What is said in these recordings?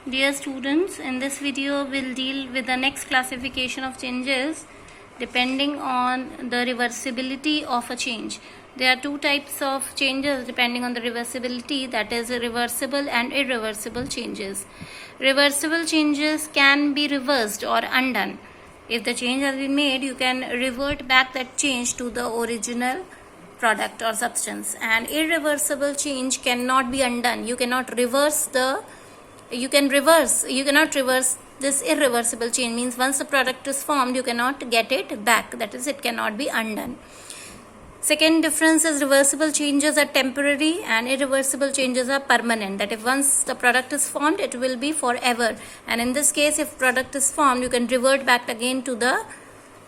Dear students, in this video we'll deal with the next classification of changes depending on the reversibility of a change. There are two types of changes depending on the reversibility, that is reversible and irreversible changes. Reversible changes can be reversed or undone. If the change has been made, you can revert back that change to the original product or substance, and irreversible change cannot be undone. You cannot reverse this irreversible change. Means once the product is formed, you cannot get it back, that is, it cannot be undone. Second difference is reversible changes are temporary and irreversible changes are permanent, that if once the product is formed, it will be forever. And in this case, if product is formed, you can revert back again to the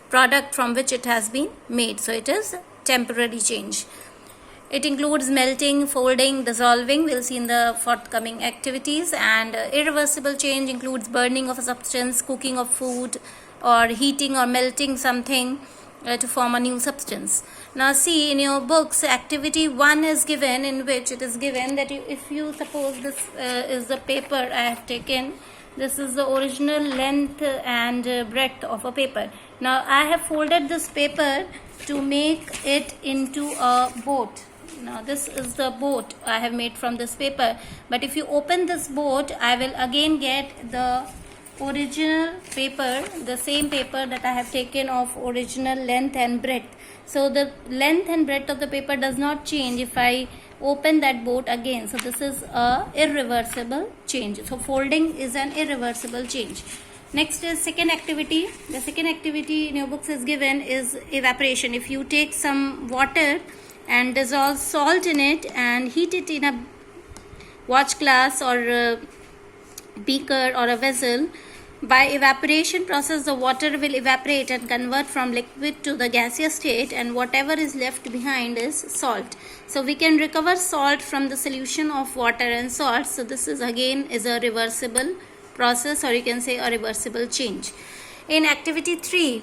product from which it has been made. So it is temporary change. It includes melting, folding, dissolving, we'll see in the forthcoming activities. And irreversible change includes burning of a substance, cooking of food, or heating or melting something to form a new substance. Now see, in your books, activity 1 is given, in which it is given that if you suppose this is the paper I have taken, this is the original length and breadth of a paper. Now I have folded this paper to make it into a boat. Now this is the boat I have made from this paper, but if you open this boat, I will again get the original paper, the same paper that I have taken of original length and breadth. So the length and breadth of the paper does not change if I open that boat again. So this is a irreversible change. So folding is an irreversible change. Next is second activity. The second activity in your books is given is evaporation. If you take some water and dissolve salt in it and heat it in a watch glass or a beaker or a vessel, by evaporation process the water will evaporate and convert from liquid to the gaseous state, and whatever is left behind is salt. So we can recover salt from the solution of water and salt. So this is again is a reversible process, or you can say a reversible change. In activity 3,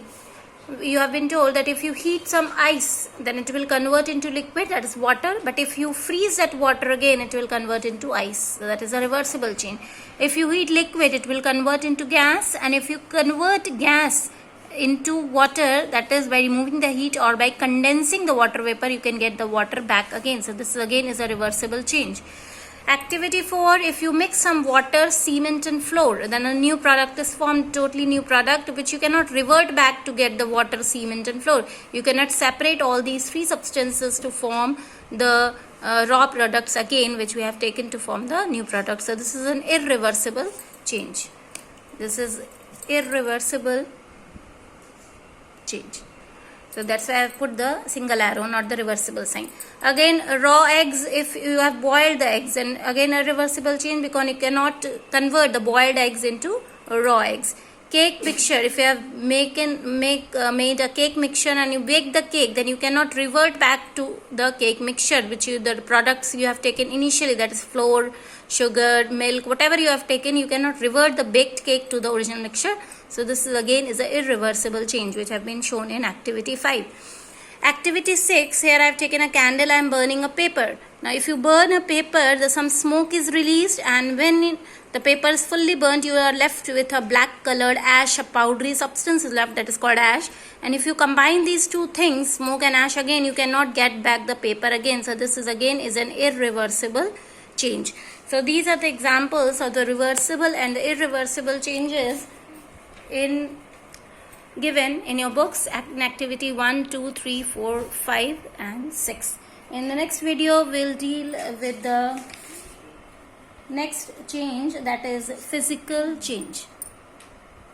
you have been told that if you heat some ice, then it will convert into liquid, that is water, but if you freeze that water again, it will convert into ice. So that is a reversible change. If you heat liquid, it will convert into gas, and if you convert gas into water, that is by removing the heat or by condensing the water vapor, you can get the water back again. So this again is a reversible change. Activity 4, if you mix some water, cement and flour, then a new product is formed, totally new product, which you cannot revert back to get the water, cement and flour. You cannot separate all these three substances to form the raw products again, which we have taken to form the new product. So this is an irreversible change. This is irreversible change. So that's why I have put the single arrow, not the reversible sign. Again, raw eggs, if you have boiled the eggs, and again a reversible change because you cannot convert the boiled eggs into raw eggs. Cake mixture, if you have made a cake mixture and you bake the cake, then you cannot revert back to the cake mixture, which the products you have taken initially, that is flour, sugar, milk, whatever you have taken, you cannot revert the baked cake to the original mixture. So this is again is an irreversible change, which have been shown in activity 5. Activity 6, here I have taken a candle, I am burning a paper. Now if you burn a paper, some smoke is released, and when the paper is fully burnt, you are left with a black colored ash, a powdery substance is left, that is called ash. And if you combine these two things, smoke and ash, again you cannot get back the paper again. So this is again is an irreversible change. So these are the examples of the reversible and the irreversible changes given in your books in activity 1, 2, 3, 4, 5 and 6. In the next video, we'll deal with the next change, that is physical change.